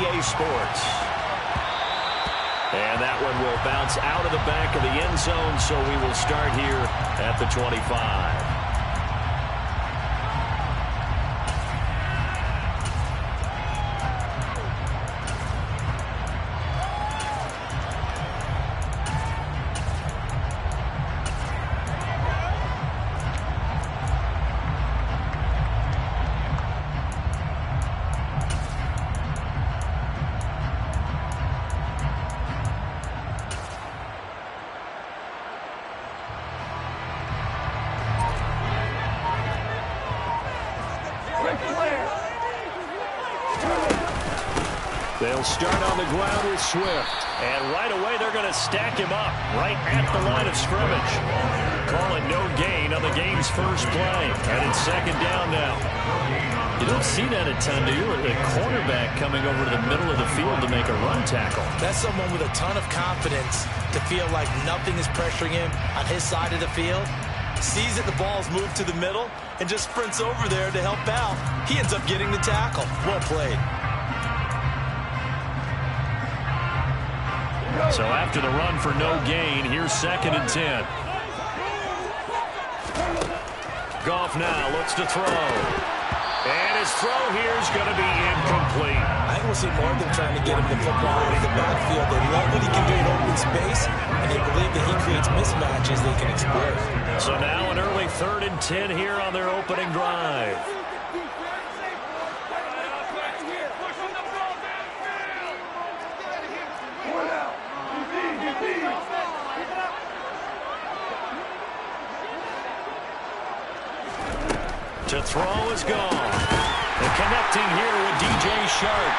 EA Sports. And that one will bounce out of the back of the end zone, so we will start here at the 25. They'll start on the ground with Swift. And right away, they're going to stack him up right at the line of scrimmage. Call it no gain on the game's first play. And it's second down now. You don't see that a ton, do you? A cornerback coming over to the middle of the field to make a run tackle. That's someone with a ton of confidence to feel like nothing is pressuring him on his side of the field. Sees that the ball's moved to the middle and just sprints over there to help out. He ends up getting the tackle. Well played. So after the run for no gain, here's second and 10. Goff now looks to throw. And his throw here is going to be incomplete. I think we'll see more of them trying to get him the football out of the backfield. They love what he can do in open space, and they believe that he creates mismatches they can exploit. So now an early 3rd and 10 here on their opening drive. To throw is gone. And connecting here with DJ Shark.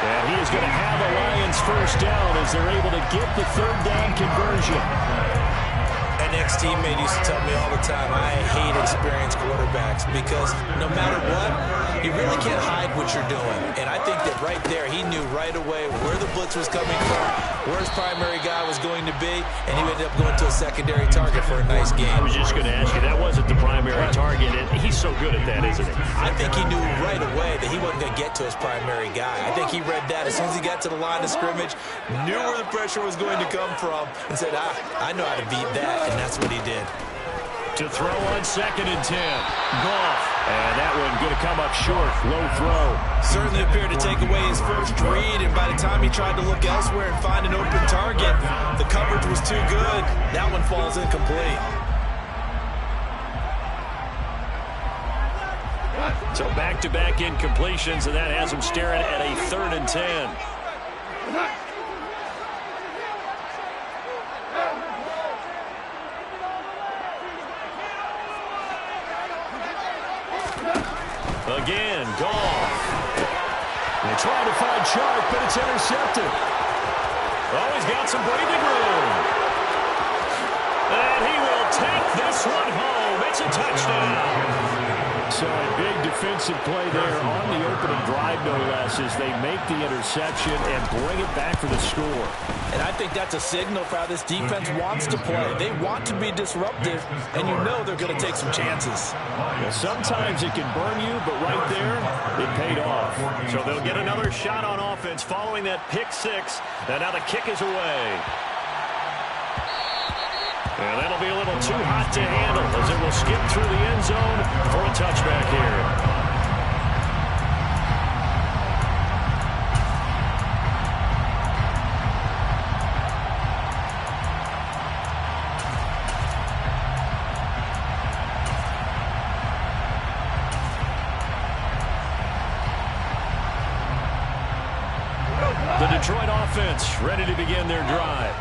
And he is going to have a Lions first down as they're able to get the 3rd down conversion. An ex-teammate used to tell me all the time, I hate experienced quarterbacks because no matter what, you really can't hide what you're doing. And I think that right there, he knew right away where the blitz was coming from, where his primary guy was going to be, and he ended up going to a secondary target for a nice game. I was just going to ask you, that wasn't the primary target, and he's so good at that, isn't he? I think he knew right away that he wasn't going to get to his primary guy. I think he read that as soon as he got to the line of scrimmage, knew where the pressure was going to come from, and said, I know how to beat that, and that's what he did. To throw on second and 10. Goff. And that one going to come up short. Low throw. Certainly appeared to take away his first read, and by the time he tried to look elsewhere and find an open target, the coverage was too good. That one falls incomplete. So back-to-back incompletions, and that has him staring at a 3rd and 10. Again, Goff. They try to find Shark, but it's intercepted. Oh, he's got some breathing room. And he will take this one home. It's a touchdown. So a big defensive play there on the opening drive, no less, as they make the interception and bring it back for the score. And I think that's a signal for how this defense wants to play. They want to be disruptive, and you know they're going to take some chances. Well, sometimes it can burn you, but right there, it paid off. So they'll get another shot on offense following that pick 6, and now the kick is away. And that'll be a little too hot to handle as it will skip through the end zone for a touchback here. The Detroit offense ready to begin their drive.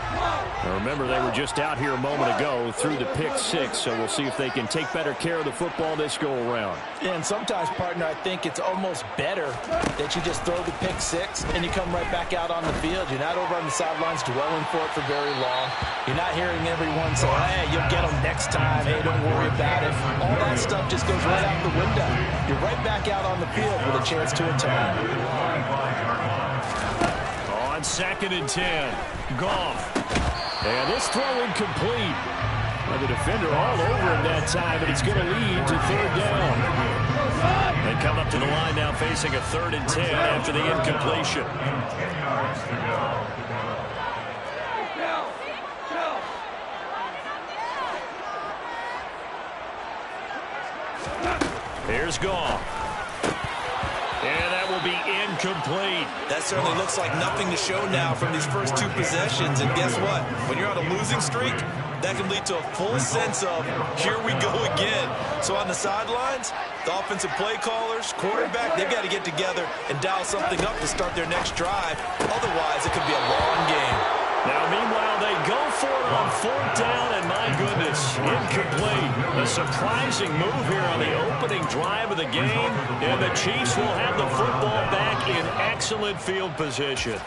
Now remember, they were just out here a moment ago through the pick 6, so we'll see if they can take better care of the football this go-around. And sometimes, partner, I think it's almost better that you just throw the pick 6 and you come right back out on the field. You're not over on the sidelines dwelling for it for very long. You're not hearing everyone say, hey, you'll get them next time. Hey, don't worry about it. All that stuff just goes right out the window. You're right back out on the field with a chance to atone. On second and 10, Goff. And this throw incomplete. And the defender all over him that time, and it's going to lead to 3rd down. And coming up To the line now facing a 3rd and 10 after the incompletion. 10 yards to go. Here's Goff. And that will be incomplete. That certainly looks like nothing to show now from these first 2 possessions. And guess what? When you're on a losing streak, that can lead to a full sense of, here we go again. So on the sidelines, the offensive play callers, quarterback, they've got to get together and dial something up to start their next drive. Otherwise, it could be a long game. Now, meanwhile, they go for it on 4th down, and my goodness, incomplete. A surprising move here on the opening drive of the game, and the Chiefs will have the football back in excellent field position.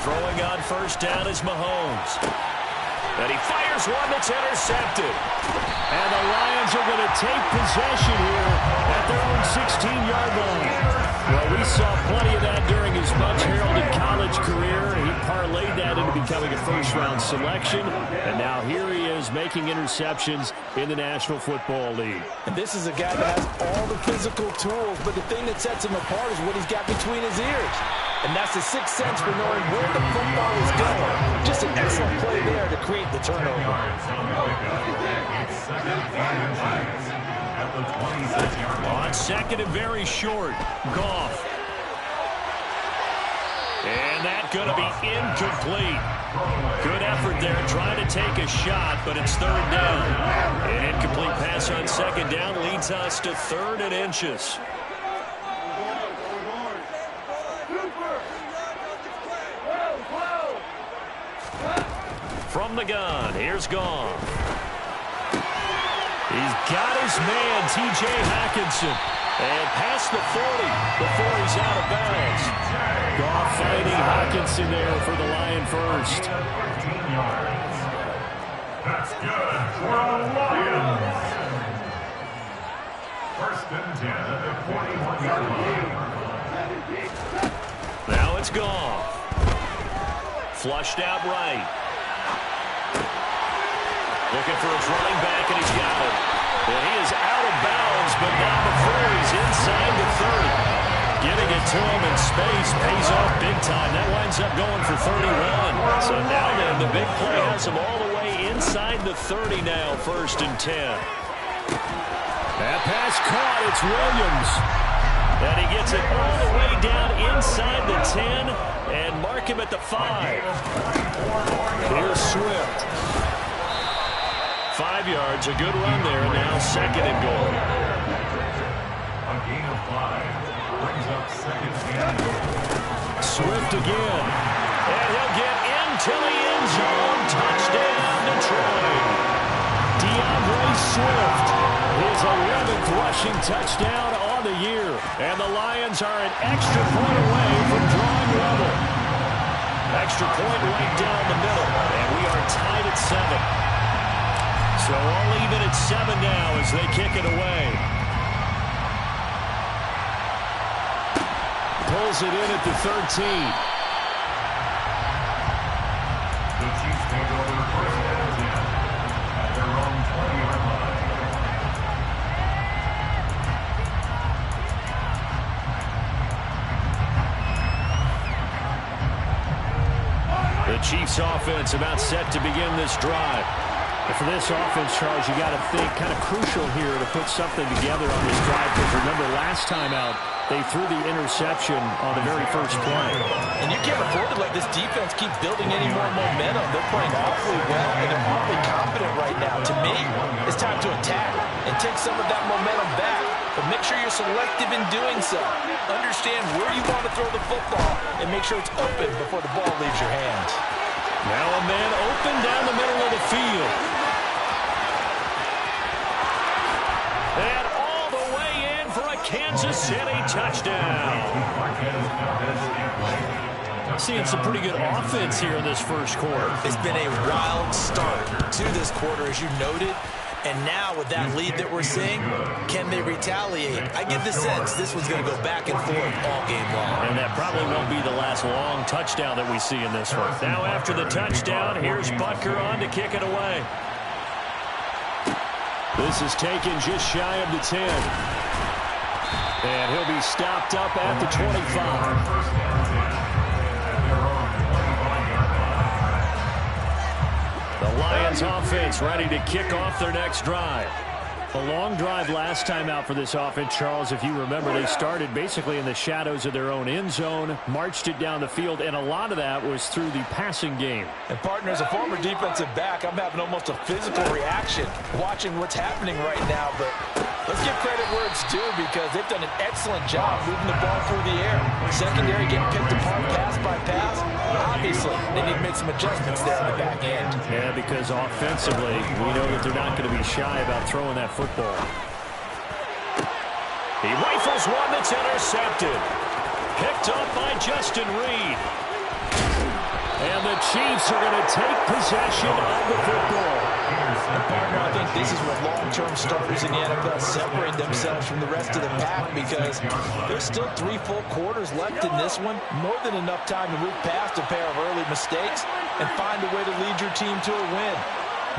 Throwing on 1st down is Mahomes. And he fires one that's intercepted. And the Lions are going to take possession here at their own 16-yard line. Well, we saw plenty of that during his much-heralded college career. He parlayed that into becoming a first-round selection. And now here he is making interceptions in the National Football League. And this is a guy that has all the physical tools, but the thing that sets him apart is what he's got between his ears. And that's the sixth sense for knowing where the football is going. Just an excellent play there to create the turnover. On 2nd and very short, Goff. And that's going to be incomplete. Good effort there trying to take a shot, but it's 3rd down. An incomplete pass on 2nd down leads us to 3rd and inches. From the gun, here's Goff. He's got his man, T.J. Hockenson. And past the 40 before he's out of bounds. Goff finding Hockenson there for the Lion first. 15 yards. That's good for the Lions. 1st and 10 at the 41-yard line. Now it's Goff. Flushed out right. Looking for his running back, and he's got it. And he is out of bounds, but not before he's inside the 30. Getting it to him in space pays off big time. That winds up going for 31. So now then, the big play has him all the way inside the 30 now, 1st and 10. That pass caught. It's Williams. And he gets it all the way down inside the 10 and mark him at the 5. Here's Swift. 5 yards, a good run there, and now 2nd and goal. A gain of 5 brings up 2nd and goal. Swift again. And he'll get into the end zone. Touchdown, Detroit. DeAndre Swift, his 11th rushing touchdown on the year. And the Lions are an extra point away from drawing level. Extra point right down the middle, and we are tied at 7. So all even at 7 now as they kick it away. Pulls it in at the 13. The Chiefs take over 1st and 10 at their own 20-yard line. The Chiefs offense about set to begin this drive. And for this offense, Charles, you got to think kind of crucial here to put something together on this drive. Because remember, last time out, they threw the interception on the very first play. And you can't afford to let this defense keep building any more momentum. They're playing awfully well, and they're awfully confident right now. To me, it's time to attack and take some of that momentum back. But make sure you're selective in doing so. Understand where you want to throw the football and make sure it's open before the ball leaves your hands. Now a man open down the middle of the field. And all the way in for a Kansas City touchdown. Seeing some pretty good offense here in this first quarter. It's been a wild start to this quarter, as you noted. And now with that lead that we're seeing, can they retaliate? I get the sense this one's going to go back and forth all game long. And that probably won't be the last long touchdown that we see in this one. Now after the touchdown, here's Butker on to kick it away. This is taken just shy of the 10. And he'll be stopped up at the 25. The Lions offense ready to kick off their next drive. A long drive last time out for this offense, Charles. If you remember, they started basically in the shadows of their own end zone, marched it down the field, and a lot of that was through the passing game. And, partner, as a former defensive back, I'm having almost a physical reaction watching what's happening right now. But let's give credit where it's due because they've done an excellent job moving the ball through the air. Secondary getting picked apart pass by pass. Obviously, they need to make some adjustments there in the back end. Yeah, because offensively, we know that they're not going to be shy about throwing that football. He rifles one that's intercepted. Picked up by Justin Reed. And the Chiefs are going to take possession of the football. And, partner, I think this is what long-term starters in the NFL separate themselves from the rest of the pack because there's still 3 full quarters left in this one. More than enough time to move past a pair of early mistakes and find a way to lead your team to a win.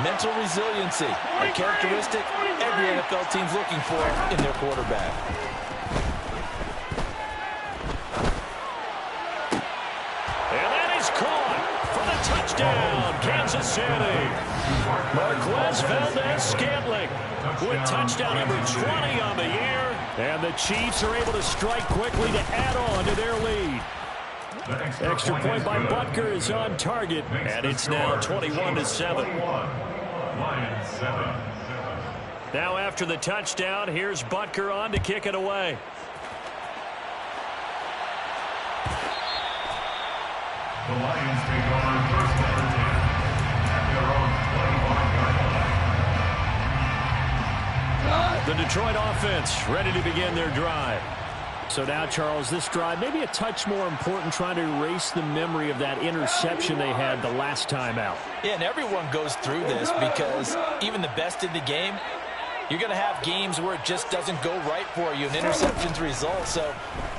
Mental resiliency, a characteristic every NFL team's looking for in their quarterback. And that is caught for the touchdown, Kansas City. Marquez Valdez-Scantling with touchdown number 20 on the year. And the Chiefs are able to strike quickly to add on to their lead. Extra point by Butker is on target, and it's now 21-7. Now after the touchdown, here's Butker on to kick it away. The Lions take over first and 10 at their own 25-yard line. The Detroit offense ready to begin their drive. So now, Charles, this drive may be a touch more important, trying to erase the memory of that interception they had the last time out. Yeah, and everyone goes through this because even the best in the game, you're going to have games where it just doesn't go right for you, and interceptions result. So,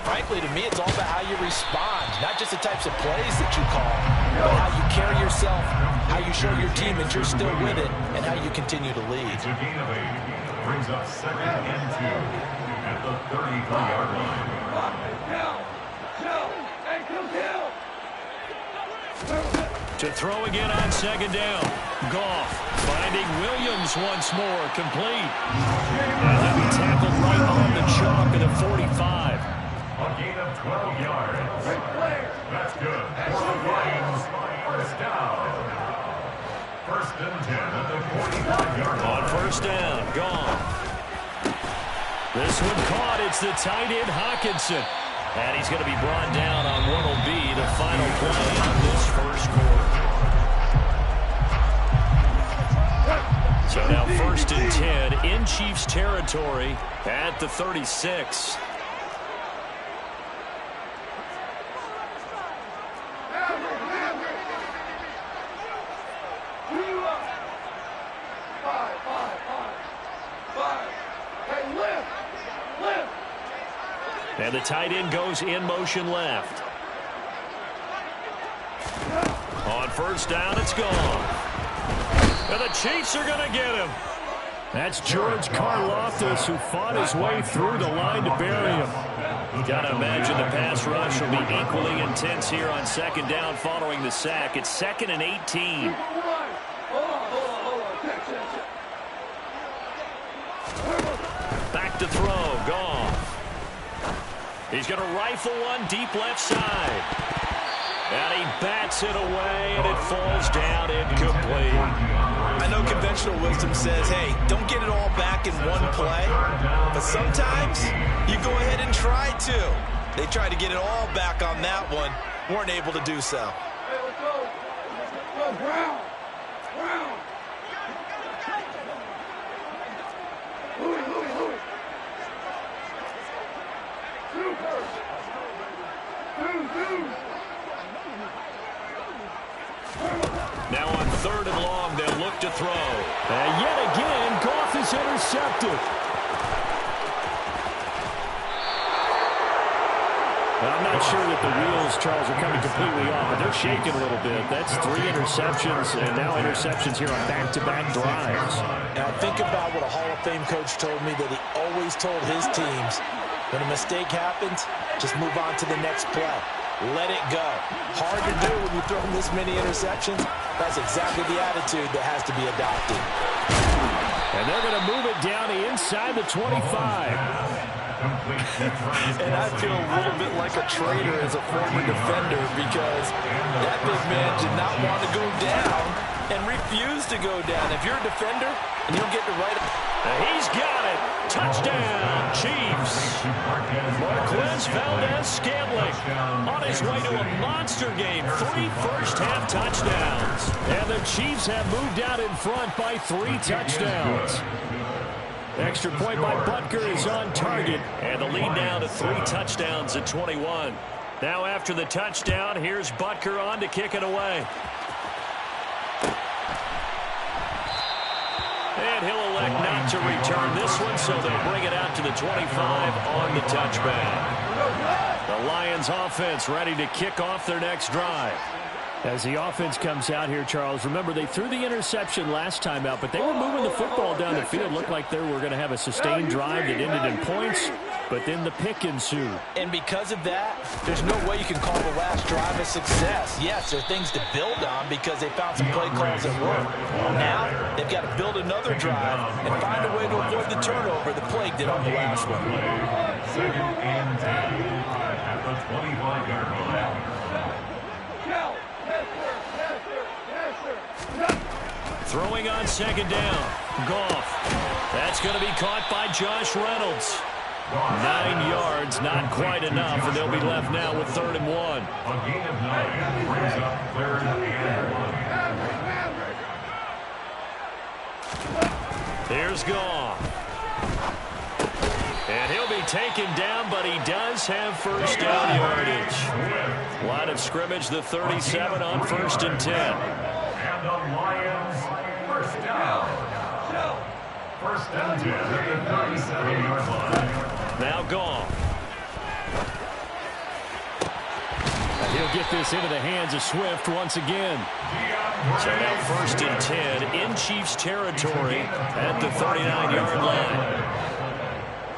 frankly, to me, it's all about how you respond, not just the types of plays that you call, but how you carry yourself, how you show your team that you're still with it, and how you continue to lead. It's a gain of 8. Brings up 2nd and 2. At the 33-yard line. To throw again on 2nd down. Goff finding Williams once more, complete. And then he tackled right on the chalk of the 45. A gain of 12 yards. That's good. For the Lions, first down. 1st and 10 at the 45-yard line. On 1st down, Goff. This one caught. It's the tight end, Hockenson. And he's going to be brought down on what will be the final play of this first quarter. So now 1st and 10 in Chiefs territory at the 36. And the tight end goes in motion left. On 1st down, it's gone. And the Chiefs are going to get him. That's George Karlaftis, who fought his way through the line to bury him. Got to imagine the pass rush will be equally intense here on 2nd down following the sack. It's 2nd and 18. Back to throw, Goff. He's going to rifle one deep left side. And he bats it away, and it falls down incomplete. I know conventional wisdom says, hey, don't get it all back in one play. But sometimes you go ahead and try to. They tried to get it all back on that one. Weren't able to do so. Hey, let's go. Let's go. Brown. Brown. Louis. Now on 3rd and long, they'll look to throw. And yet again, Goff intercepted. I'm not sure that the wheels, Charles, are coming completely off, but they're shaking a little bit. That's 3 interceptions, and now interceptions here on back-to-back drives. Now think about what a Hall of Fame coach told me, that he always told his teams, when a mistake happens, just move on to the next play. Let it go. Hard to do when you throw this many interceptions. That's exactly the attitude that has to be adopted. And they're going to move it down inside the 25. And I feel a little bit like a traitor as a former defender, because that big man did not want to go down and refused to go down. If you're a defender and you don't get the right... He's got it. Touchdown, Chiefs. Marquez Valdez-Scantling on his way to a monster game. 3 first-half touchdowns. And the Chiefs have moved out in front by 3 touchdowns. Extra point by Butker is on target. And the lead now to 3 touchdowns at 21. Now after the touchdown, here's Butker on to kick it away. And he'll elect not to return this one, so they'll bring it out to the 25 on the touchback. The Lions offense ready to kick off their next drive. As the offense comes out here, Charles, remember they threw the interception last time out, but they were moving the football down the field. Looked like they were going to have a sustained drive that ended in points, but then the pick ensued. And because of that, there's no way you can call the last drive a success. Yes, there are things to build on because they found some play calls that work. Now, they've got to build another drive and find a way to avoid the turnover the plague did on the last one. 2nd and 10 at the 25-yard line. Throwing on 2nd down. Goff. That's going to be caught by Josh Reynolds. 9 yards, not quite enough, and they'll be left now with 3rd and 1. A gain of 9 brings up 3rd and 1. Here's Goff. And he'll be taken down, but he does have first down yardage. Line of scrimmage, the 37 on 1st and 10. And the Lions first down. 1st and 10 at the 37-yard line. Now Goff. And he'll get this into the hands of Swift once again. So now 1st and 10 in Chiefs territory at the 39-yard line.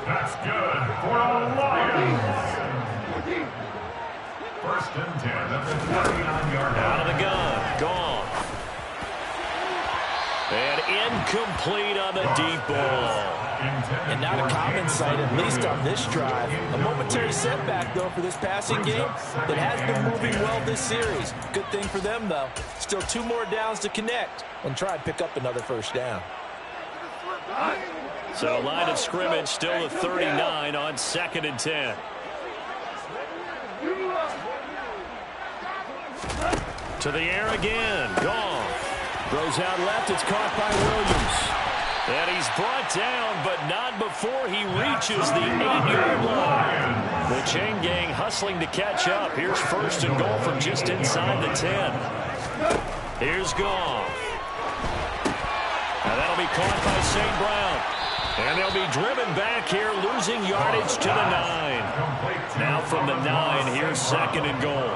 That's good for the Lions. 1st and 10 at the 39-yard line. Out of the gun. Goff. And incomplete on the deep ball. And not a common sight, at least on this drive. A momentary setback, though, for this passing game that has been moving well this series. Good thing for them, though. Still 2 more downs to connect and try and pick up another first down. So line of scrimmage still the 39 on 2nd and 10. To the air again. Goff. Throws out left. It's caught by Williams. And he's brought down, but not before he reaches the 8-yard line. The chain gang hustling to catch up. Here's 1st and goal from just inside the 10. Here's Goff. And that'll be caught by St. Brown. And they'll be driven back here, losing yardage to the 9. Now from the 9, here's 2nd and goal.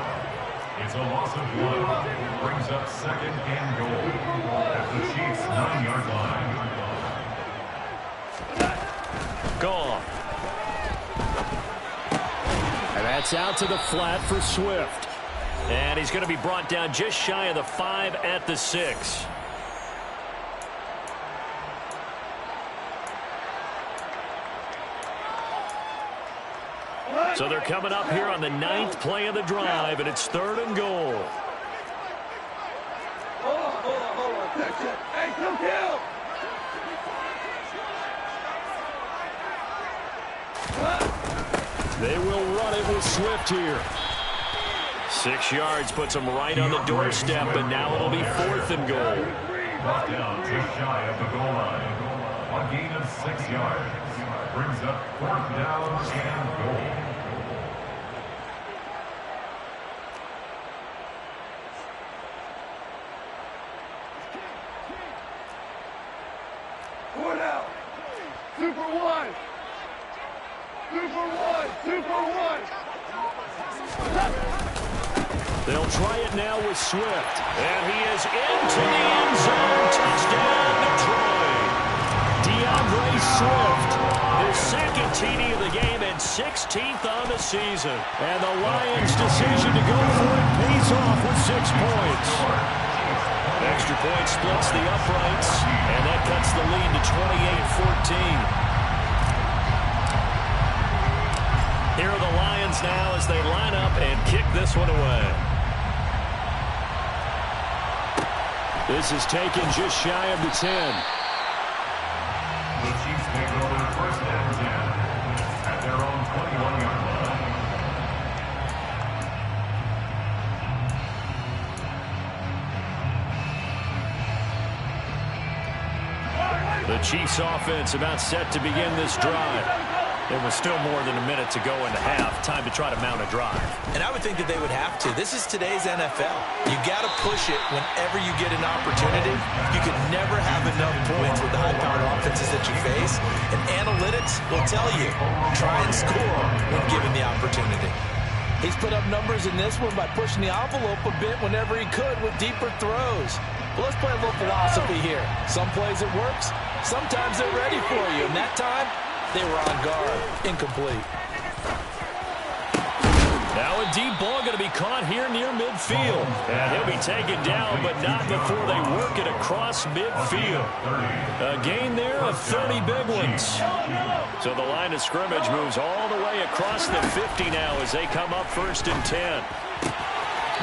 It's a loss of 1. Brings up 2nd and goal at the Chiefs' 9-yard line. Goff. And that's out to the flat for Swift. And he's going to be brought down just shy of the 5 at the 6. So they're coming up here on the 9th play of the drive, and it's 3rd and goal. Hold on. Hey, come kill! They will run it with Swift here. 6 yards puts them right on the doorstep, but now it'll be 4th and goal. Brought down just shy of the goal line. A gain of 6 yards. Brings up 4th down and goal. Super one. Super one. Super one. They'll try it now with Swift. And he is into the end zone. Touchdown, Detroit. DeAndre Swift, his second TD of the game and 16th on the season. And the Lions' decision to go for it pays off with 6 points. Extra point splits the uprights, and that cuts the lead to 28-14. Here are the Lions now as they line up and kick this one away. This is taken just shy of the 10. The Chiefs take over first and 10 at their own 21-yard line. The Chiefs offense about set to begin this drive. There was still more than a minute to go in the half. Time to try to mount a drive. And I would think that they would have to. This is today's NFL. You got to push it whenever you get an opportunity. You can never have enough points with the high-powered offenses that you face. And analytics will tell you, try and score when given the opportunity. He's put up numbers in this one by pushing the envelope a bit whenever he could with deeper throws. But let's play a little philosophy here. Some plays it works. Sometimes they're ready for you. And that time, they were on guard. Incomplete. Now a deep ball going to be caught here near midfield. And he'll be taken down, but not before they work it across midfield. A gain there of 30 big ones. So the line of scrimmage moves all the way across the 50 now as they come up first and 10.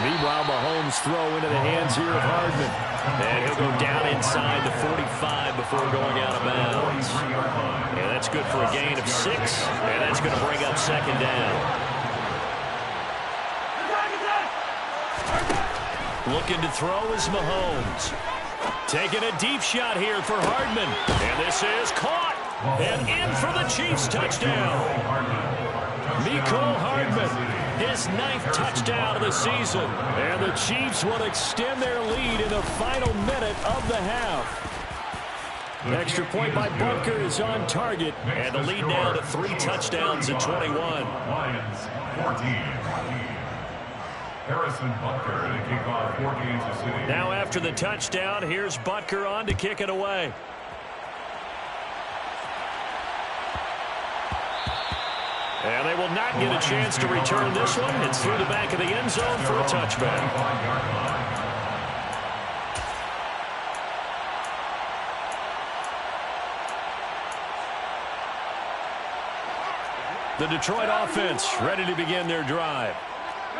Meanwhile, Mahomes throw into the hands here of Hardman. And he'll go down inside the 45 before going out of bounds. And that's good for a gain of 6. And that's going to bring up second down. Looking to throw is Mahomes. Taking a deep shot here for Hardman. And this is caught. And in for the Chiefs touchdown. Mecole Hardman, his 9th touchdown of the season. And the Chiefs will extend their lead in the final minute of the half. Extra point by Butker is on target. And the lead now to 3 touchdowns at 21. Lions 14. Harrison Butker to kick off 4 Kansas City. Now after the touchdown, here's Butker on to kick it away. And they will not get a chance to return this one. It's through the back of the end zone for a touchback. The Detroit offense ready to begin their drive.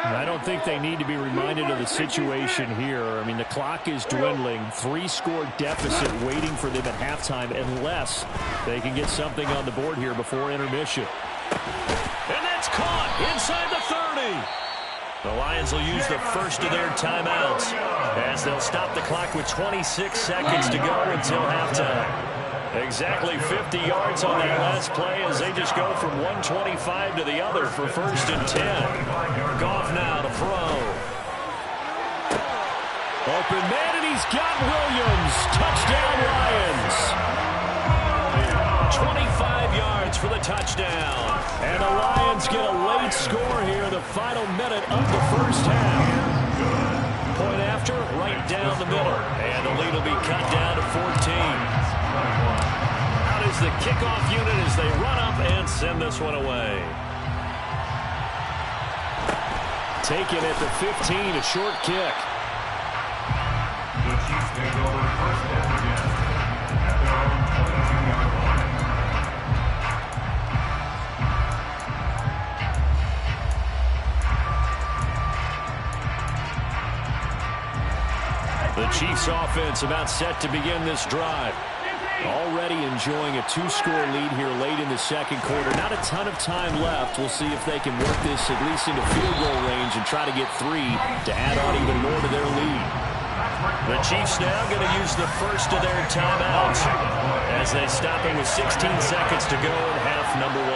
I don't think they need to be reminded of the situation here. I mean, the clock is dwindling. 3-score deficit waiting for them at halftime unless they can get something on the board here before intermission. And that's caught inside the 30. The Lions will use the first of their timeouts as they'll stop the clock with 26 seconds to go until halftime. Exactly 50 yards on that last play as they just go from 125 to the other for first and 10. Goff now to throw. Open man, and he's got Williams. Touchdown Lions. 25 yards for the touchdown. And the Lions get a late score here in the final minute of the first half. Point after, right down the middle. And the lead will be cut down to 14. Out is the kickoff unit as they run up and send this one away. Taken at the 15, a short kick. The Chiefs take over first and 10 at their own 22-yard line. The Chiefs offense about set to begin this drive. Already enjoying a 2-score lead here late in the second quarter. Not a ton of time left. We'll see if they can work this at least into field goal range and try to get 3 to add on even more to their lead. The Chiefs now going to use the first of their timeouts as they stop it with 16 seconds to go in half number 1.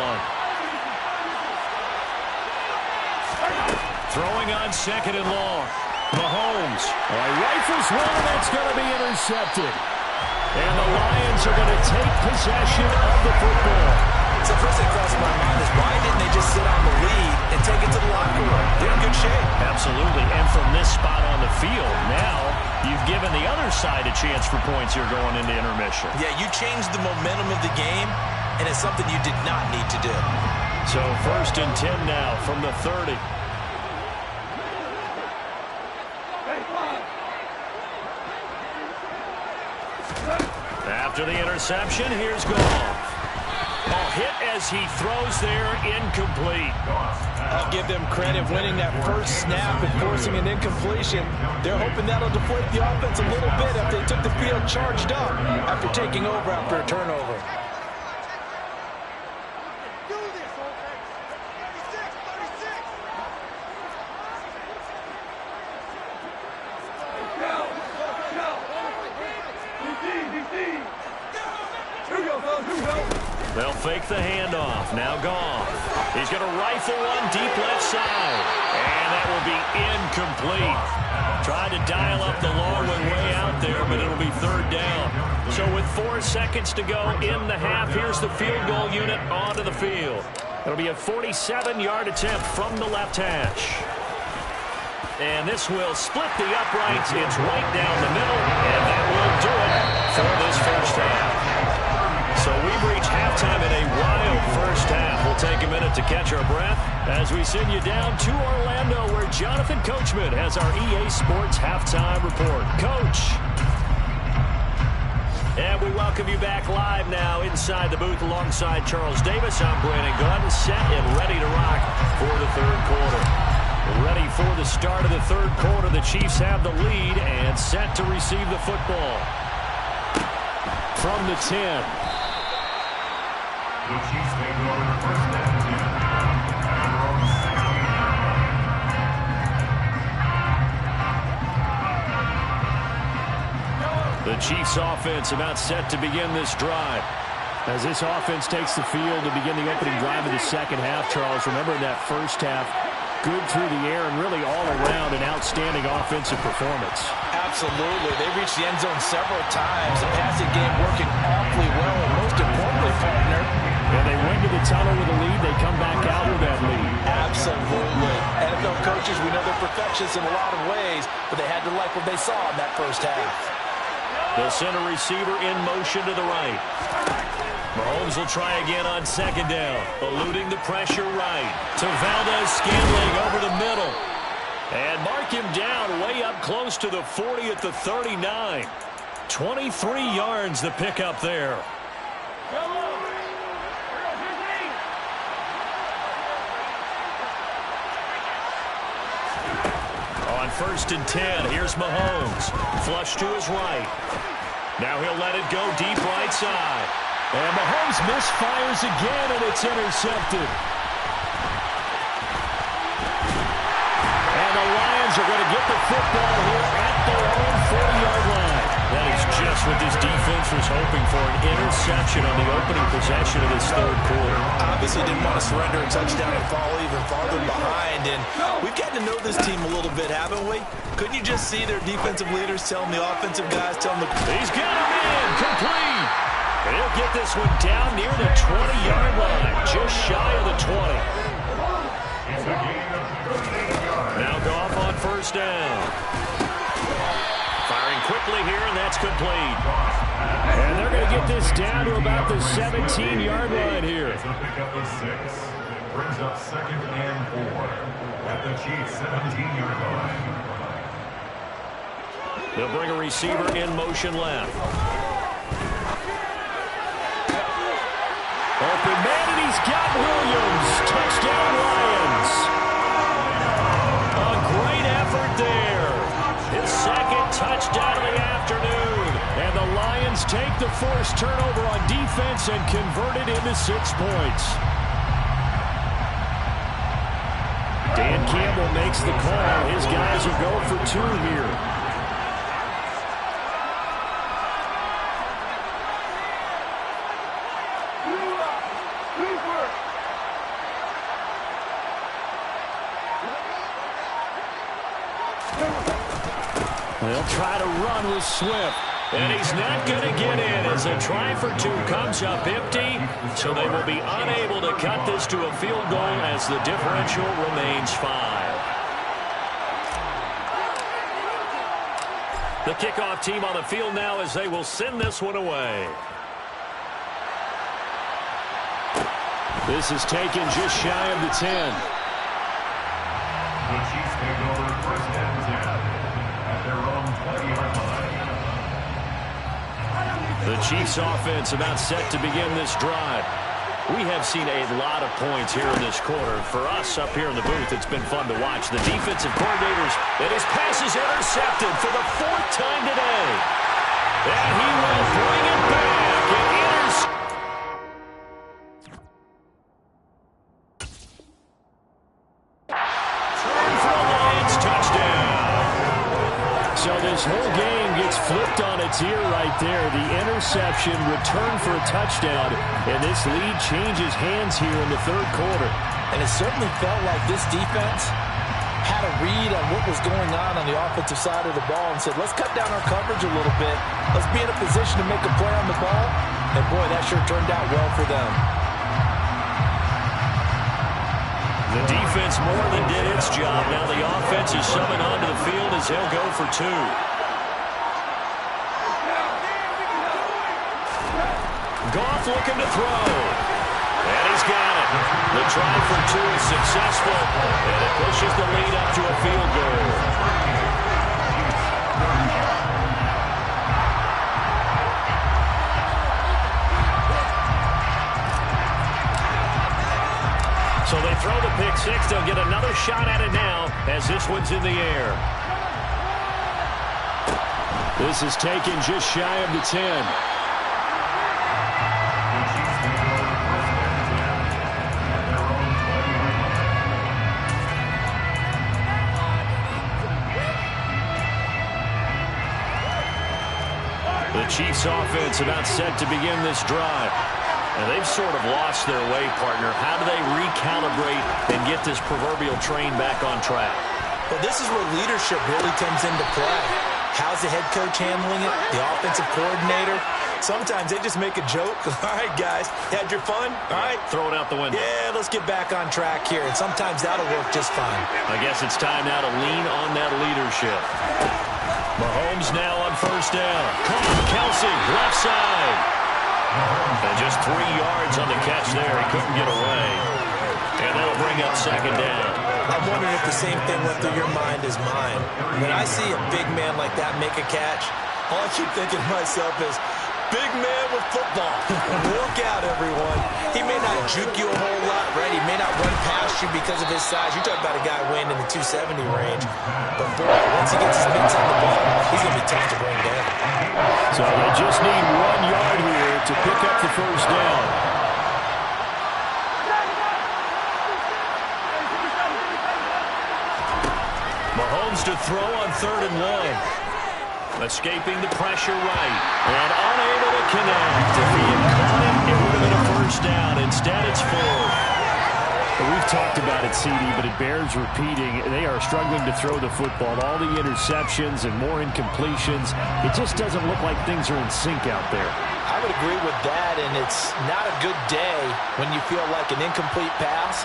Throwing on second and long. Mahomes rifles one, that's going to be intercepted. And the Lions are going to take possession of the football. So first thing crossed my mind is why didn't they just sit on the lead and take it to the locker room? They're in good shape. Absolutely. And from this spot on the field, now you've given the other side a chance for points here going into intermission. Yeah, you changed the momentum of the game, and it's something you did not need to do. So 1st and 10 now from the 30. After the interception, here's Goff. Hit as he throws there, incomplete. I'll give them credit winning that first snap and forcing an incompletion. They're hoping that'll deflate the offense a little bit after they took the field charged up after taking over after a turnover. They'll fake the handoff. Now Goff. He's going to rifle one deep left side. And that will be incomplete. Tried to dial up the long one way out there, but it'll be 3rd down. So with 4 seconds to go in the half, here's the field goal unit onto the field. It'll be a 47-yard attempt from the left hash. And this will split the uprights. It's right down the middle, and that will do it for this first half. So we've reached halftime in a wild first half. We'll take a minute to catch our breath as we send you down to Orlando, where Jonathan Coachman has our EA Sports Halftime Report. Coach. And we welcome you back live now inside the booth alongside Charles Davis. I'm Brandon Gunn, set and ready to rock for the 3rd quarter. Ready for the start of the 3rd quarter. The Chiefs have the lead and set to receive the football. From the 10. The Chiefs take over the 1st and 10. At their own 16. The Chiefs offense about set to begin this drive. As this offense takes the field to begin the opening drive of the second half, Charles, remember that first half, good through the air and really all around an outstanding offensive performance. Absolutely. They reached the end zone several times. The passing game working awfully well, and most importantly, partner, and they went to the tunnel with a lead. They come back out with that lead. Absolutely. NFL coaches, we know they're perfectionists in a lot of ways, but they had to like what they saw in that first half. They'll send a receiver in motion to the right. Mahomes will try again on 2nd down, eluding the pressure right to Valdez-Scantling over the middle. And mark him down way up close to the 40 at the 39. 23 yards the pickup there. On 1st and 10, here's Mahomes. Flush to his right. Now he'll let it go deep right side. And Mahomes misfires again, and it's intercepted. And the Lions are going to get the football here at their own 40-yard line. That is just what this defense was hoping for, an interception on the opening possession of this 3rd quarter. Obviously didn't want to surrender a touchdown and fall even farther behind. And we've gotten to know this team a little bit, haven't we? Couldn't you just see their defensive leaders telling the offensive guys, telling the... He's got him in, complete. And he'll get this one down near the 20-yard line, just shy of the 20. It's a gain of 38 yards. Now Goff on 1st down. Firing quickly here, and that's complete. And they're going to get this down to about the 17-yard line here. It's a pickup of 6. Brings up 2nd and 4 at the Chiefs' 17-yard line. They'll bring a receiver in motion left. Open man, and he's got Williams. Touchdown, Lions. A great effort there. His 2nd touchdown of the afternoon. And the Lions take the forced turnover on defense and convert it into 6 points. Dan Campbell makes the call. His guys will go for 2 here. They'll try to run with Swift. And he's not going to get in as a try for two comes up empty. So they will be unable to cut this to a field goal as the differential remains 5. The kickoff team on the field now as they will send this one away. This is taken just shy of the 10. The Chiefs take over first and 10 at their own 20-yard line. The Chiefs offense about set to begin this drive. We have seen a lot of points here in this quarter. For us up here in the booth, it's been fun to watch. The defensive coordinators, and his pass is intercepted for the 4th time today. And he will bring it back. An turn for the Lions, touchdown. So this whole game gets flipped on its ear right there. The interception, return for a touchdown, and this lead changes hands here in the 3rd quarter. And it certainly felt like this defense had a read on what was going on the offensive side of the ball and said, let's cut down our coverage a little bit. Let's be in a position to make a play on the ball. And, boy, that sure turned out well for them. The defense more than did its job. Now the offense is summoned onto the field as they'll go for 2. Goff looking to throw. And he's got it. The try for 2 is successful. And it pushes the lead up to a field goal. So they throw the pick 6. They'll get another shot at it now as this one's in the air. This is taken just shy of the 10. The Chiefs offense about set to begin this drive. And they've sort of lost their way, partner. How do they recalibrate and get this proverbial train back on track? Well, this is where leadership really comes into play. How's the head coach handling it? The offensive coordinator? Sometimes they just make a joke. All right, guys, had your fun? All right. Throw it out the window. Yeah, let's get back on track here. And sometimes that'll work just fine. I guess it's time now to lean on that leadership. Mahomes now on 1st down. Kelsey, left side. And just 3 yards on the catch there. He couldn't get away. And that'll bring up 2nd down. I'm wondering if the same thing went through your mind as mine. When I see a big man like that make a catch, all I keep thinking to myself is, big man with football. Look out, everyone. He may not juke you a whole lot, right? He may not run past you because of his size. You're talking about a guy weighing in the 270 range. But, boy, once he gets his mitts on the ball, he's going to be tough to bring down. So they just need 1 yard here to pick up the 1st down. Mahomes to throw on 3rd and 1. Escaping the pressure right. And unable to connect. If he had caught it, it would have been a 1st down. Instead, it's 4th. We've talked about it, CD, but it bears repeating. They are struggling to throw the football. All the interceptions and more incompletions. It just doesn't look like things are in sync out there. I would agree with that, and it's not a good day when you feel like an incomplete pass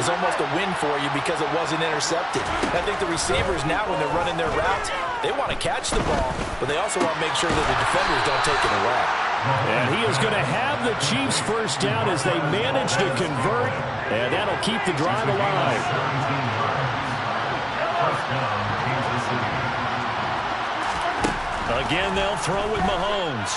is almost a win for you because it wasn't intercepted. I think the receivers now, when they're running their routes, they want to catch the ball, but they also want to make sure that the defenders don't take it away. And he is going to have the Chiefs 1st down as they manage to convert, and that'll keep the drive alive. Again, they'll throw with Mahomes.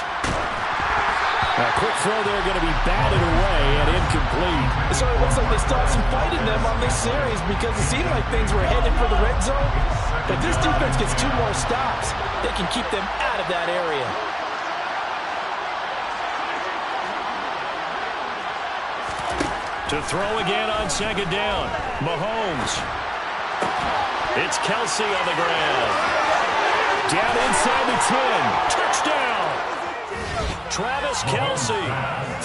A quick throw there going to be batted away and incomplete. So it looks like they still have some fight in them on this series because it seemed like things were headed for the red zone. But this defense gets 2 more stops. They can keep them out of that area. To throw again on 2nd down. Mahomes. It's Kelsey on the ground. Down inside the 10. Touchdown. Travis Kelsey,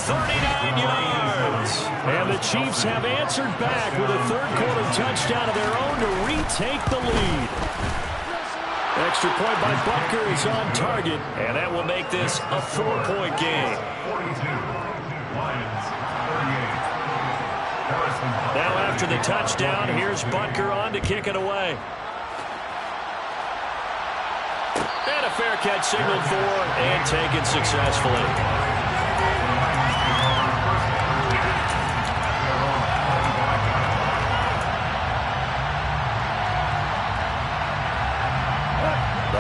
39 yards. And the Chiefs have answered back with a 3rd quarter touchdown of their own to retake the lead. Extra point by Butker is on target, and that will make this a 4-point game. 42, Lions 38. Now after the touchdown, here's Butker on to kick it away. And a fair catch signaled for and taken successfully.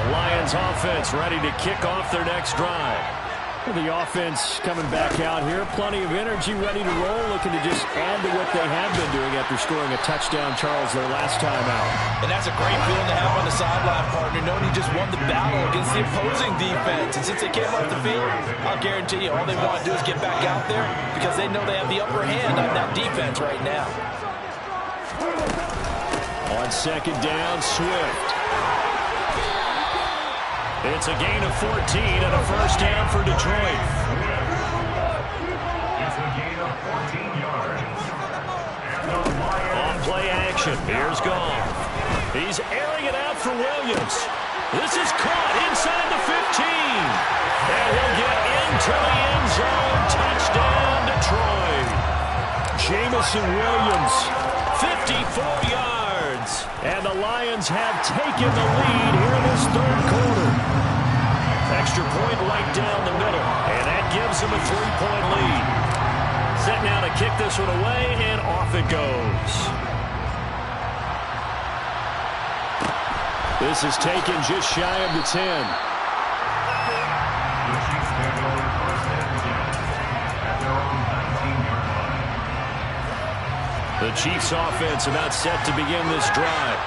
Lions offense ready to kick off their next drive. The offense coming back out here. Plenty of energy, ready to roll, looking to just add to what they have been doing after scoring a touchdown, Charles, their last time out. And that's a great feeling to have on the sideline, partner, knowing you just won the battle against the opposing defense. And since they came off the field, I'll guarantee you all they want to do is get back out there because they know they have the upper hand on that defense right now. On second down, Swift. It's a gain of 14 and a first down for Detroit. It's a gain of 14 yards. And the Lions. On play action, here's Goff. He's airing it out for Williams. This is caught inside the 15. And he'll get into the end zone. Touchdown, Detroit. Jamison Williams, 54 yards. And the Lions have taken the lead here in this third quarter. Extra point right down the middle, and that gives them a 3-point lead. Set now to kick this one away, and off it goes. This is taken just shy of the 10. The Chiefs take over first and 10 at their own 19-yard line. The Chiefs offense about set to begin this drive.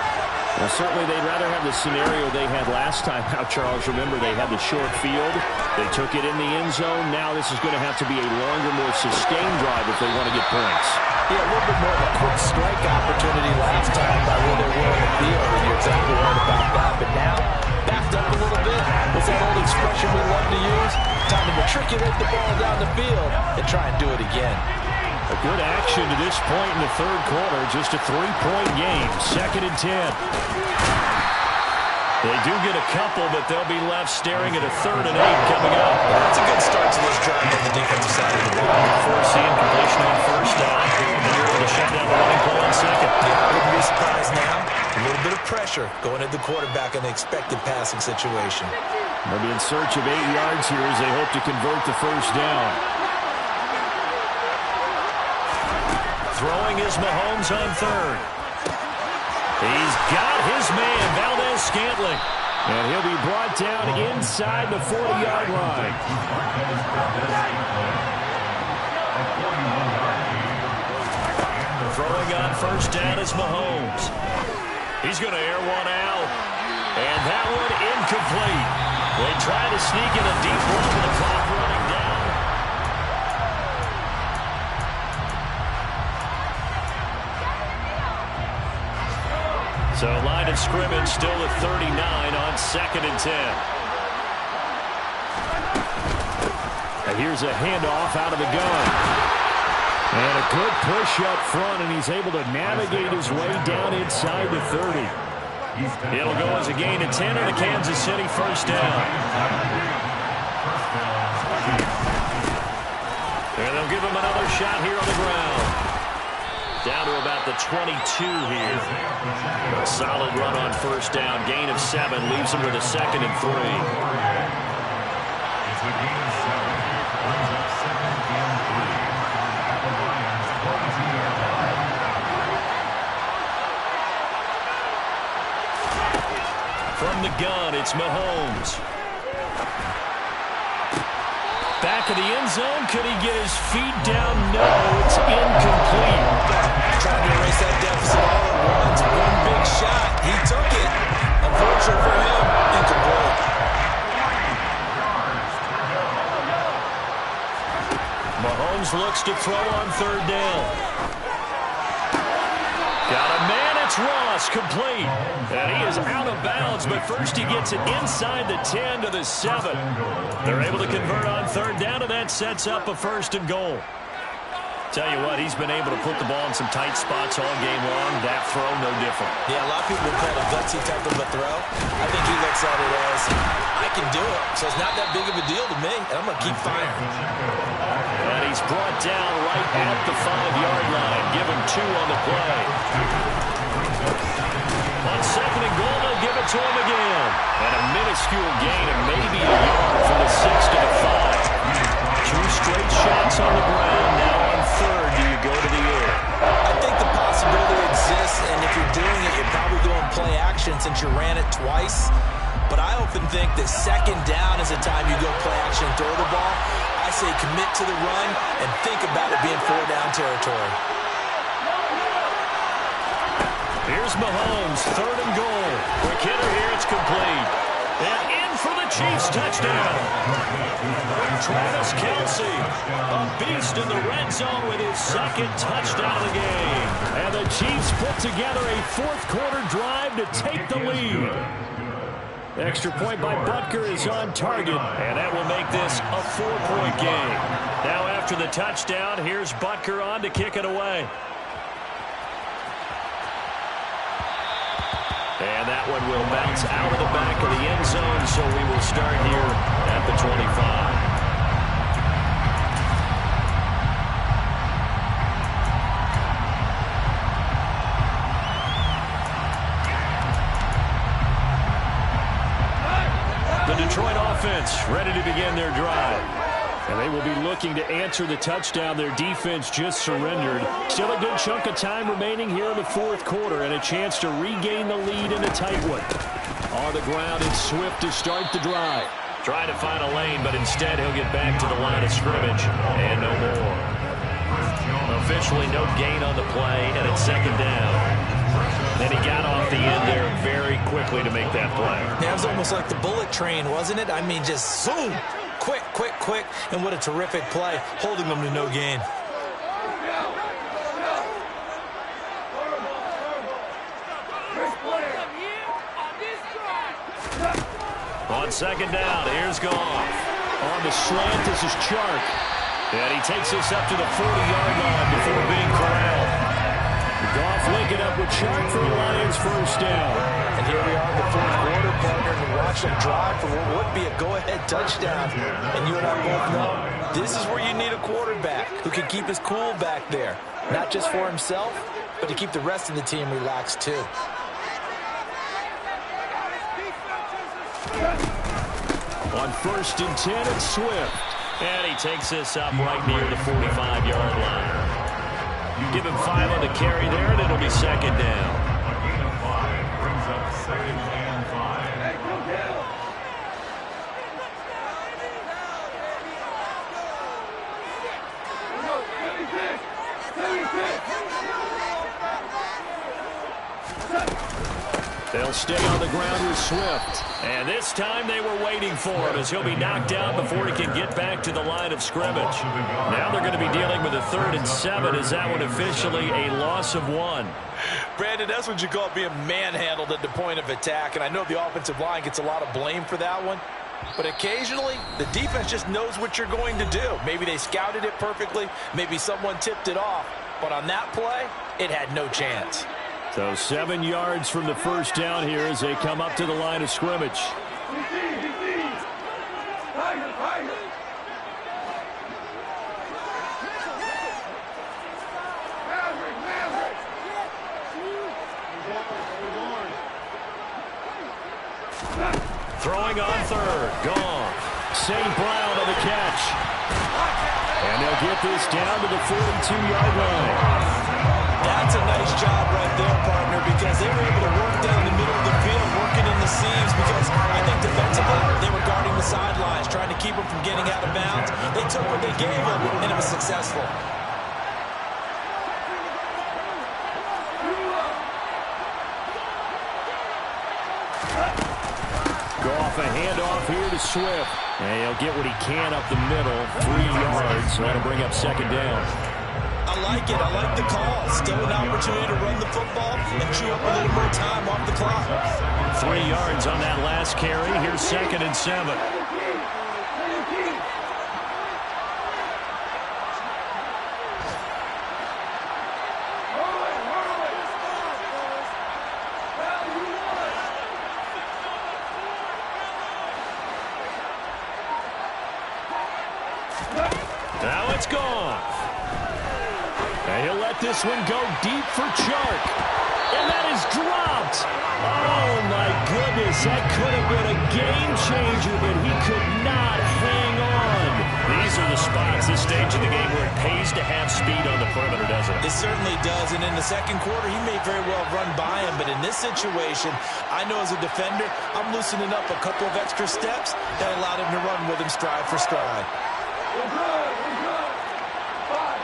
Well, certainly they'd rather have the scenario they had last time out, Charles. Remember, they had the short field. They took it in the end zone. Now this is going to have to be a longer, more sustained drive if they want to get points. Yeah, a little bit more of a quick strike opportunity last time by where they were on the field, and you're exactly right about that. But now, backed up a little bit. What's that old expression we love to use? Time to matriculate the ball down the field and try and do it again. A good action to this point in the third quarter. Just a 3-point game. Second and 10. They do get a couple, but they'll be left staring at a 3rd and 8 coming up. That's a good start to this drive on the defensive side of the ball. Forcing completion on first down. And you're able to shut down the running play on second. Yeah, I wouldn't be surprised now. A little bit of pressure going at the quarterback in the expected passing situation. They'll be in search of 8 yards here as they hope to convert the first down. Throwing is Mahomes on 3rd. He's got his man, Valdez-Scantling. And he'll be brought down inside the 40-yard line. Throwing on first down is Mahomes. He's going to air one out. And that one incomplete. They try to sneak in a deep one with the clock running down. So line of scrimmage still at 39 on second and 10. And here's a handoff out of the gun. And a good push up front, and he's able to navigate his way down inside the 30. It'll go as a gain of 10 and a Kansas City first down. And they'll give him another shot here on the ground. Down to about the 22 here. A solid run on first down. Gain of 7 leaves him with a 2nd and 3. It's a gain of 7. Brings up 2nd and 3. At the Lions' 22-yard line. From the gun, it's Mahomes. Back of the end zone. Could he get his feet down? No, it's incomplete. Trying to erase that deficit all at once. One big shot. He took it. Unfortunate for him, incomplete. Mahomes looks to throw on 3rd down. Got a man, it's Ross, complete. And he is out of bounds, but first he gets it inside the 10 to the 7. They're able to convert on 3rd down, and that sets up a 1st and goal. Tell you what, he's been able to put the ball in some tight spots all game long. That throw, no different. Yeah, a lot of people would call it a gutsy type of a throw. I think he looks at it as, I can do it, so it's not that big of a deal to me, and I'm going to keep firing. And he's brought down right at the 5-yard line. Give him 2 on the play. On 2nd and goal, they'll give it to him again. And a minuscule gain of maybe a yard from the 6 to the 5. 2 straight shots on the ground. Now on 3rd, do you go to the air? I think the possibility exists, and if you're doing it, you're probably going play action since you ran it twice. But I often think that 2nd down is a time you go play action and throw the ball. I say commit to the run and think about it being 4-down territory. Here's Mahomes, 3rd and goal. Quick hitter here, it's complete. And in for the Chiefs touchdown. Travis Kelce, a beast in the red zone with his 2nd touchdown of the game. And the Chiefs put together a 4th quarter drive to take the lead. Extra point by Butker is on target, and that will make this a 4-point game. Now after the touchdown, here's Butker on to kick it away. And that one will bounce out of the back of the end zone, so we will start here at the 25. The Detroit offense ready to begin their drive. And they will be looking to answer the touchdown their defense just surrendered. Still a good chunk of time remaining here in the 4th quarter and a chance to regain the lead in a tight one. On the ground, it's Swift to start the drive. Trying to find a lane, but instead he'll get back to the line of scrimmage. And no more. Officially no gain on the play, and it's 2nd down. Then he got off the end there very quickly to make that play. That was almost like the bullet train, wasn't it? I mean, just zoom. Quick, quick, quick. And what a terrific play, holding them to no gain. On 2nd down, here's Goff. On the slant, this is Chark. And he takes this up to the 40-yard line before being corralled. Goff linking up with Chark for the Lions' 1st down. And here we are in the 4th quarter, partner, and watch them drive for what would be a go-ahead touchdown. And you and I both know this is where you need a quarterback who can keep his cool back there. Not just for himself, but to keep the rest of the team relaxed too. On 1st and 10, it's Swift. And he takes this up right near the 45-yard line. Give him 5 on the carry there, and it'll be 2nd down. A gain of 5 brings up 2nd and 5. They'll stay on the ground with Swift. And this time they were waiting for him as he'll be knocked down before he can get back to the line of scrimmage. Now they're going to be dealing with a 3rd and 7. Is that one officially a loss of 1? Brandon, that's what you call being manhandled at the point of attack. And I know the offensive line gets a lot of blame for that one. But occasionally, the defense just knows what you're going to do. Maybe they scouted it perfectly. Maybe someone tipped it off. But on that play, it had no chance. So 7 yards from the 1st down here as they come up to the line of scrimmage. Throwing on 3rd. Gone. St. Brown on the catch. And they'll get this down to the 42-yard line. That's a nice job right there, partner, because they were able to work down the middle of the field, working in the seams, because I think defensively they were guarding the sidelines, trying to keep them from getting out of bounds. They took what they gave them, and it was successful. Goff a handoff here to Swift. And he'll get what he can up the middle, 3 yards, so that'll bring up 2nd down. I like it. I like the call. Still an opportunity to run the football and chew up a little more time off the clock. 3 yards on that last carry. Here's 2nd and 7. He'll let this one go deep for Chark. And that is dropped. Oh, my goodness. That could have been a game changer, but he could not hang on. These are the spots, this stage of the game, where it pays to have speed on the perimeter, doesn't it? It certainly does. And in the second quarter, he may very well run by him. But in this situation, I know as a defender, I'm loosening up a couple of extra steps that allowed him to run with him stride for stride. We're good. We're good. Five.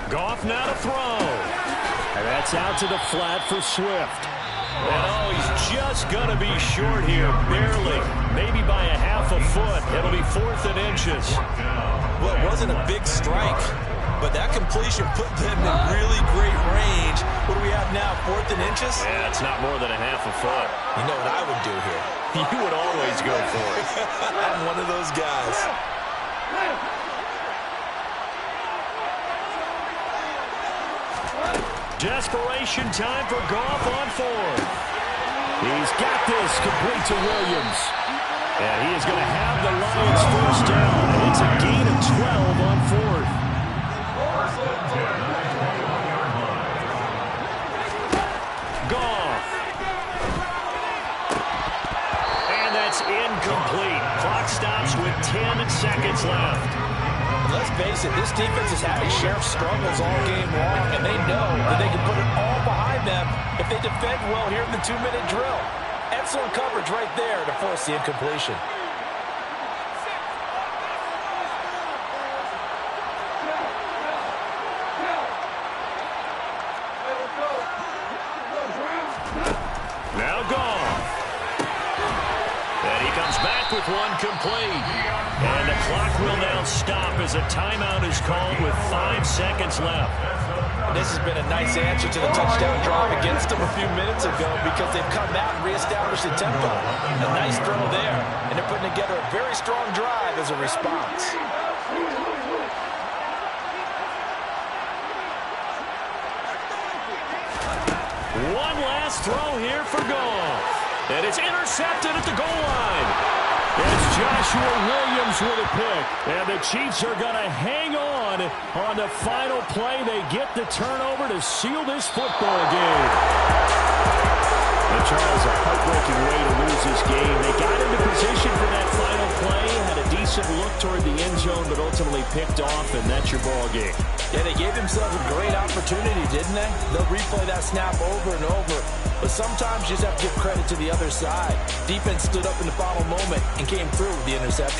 Goff now to throw. And that's out to the flat for Swift. And oh, he's just going to be short here, barely. Maybe by a half a foot. It'll be 4th and inches. Well, it wasn't a big strike, but that completion put them in really great range. What do we have now, 4th and inches? Yeah, it's not more than a half a foot. You know what I would do here? You would always go for it. I'm one of those guys. Desperation time for Goff on 4th. He's got this complete to Williams. And he is going to have the Lions first down. And it's a gain of 12 on 4th. Goff. And that's incomplete. Clock stops with 10 seconds left. Let's face it, this defense has had its share of struggles all game long, and they know that they can put it all behind them if they defend well here in the 2-minute drill. Excellent coverage right there to force the incompletion. Now Goff. And he comes back with one complete. And the clock will now stop as a timeout is called with 5 seconds left. And this has been a nice answer to the touchdown drive against them a few minutes ago because they've come out and reestablished the tempo. A nice throw there, and they're putting together a very strong drive as a response. One last throw here for Goff. And it's intercepted at the goal line. It's Joshua Williams with a pick. And the Chiefs are going to hang on the final play. They get the turnover to seal this football game. And Charles, a heartbreaking way to lose this game. They got into position for that final play, had a decent look toward the end zone, but ultimately picked off, and that's your ball game. Yeah, they gave themselves a great opportunity, didn't they? They'll replay that snap over and over. But sometimes you just have to give credit to the other side. Defense stood up in the final moment and came through with the interception.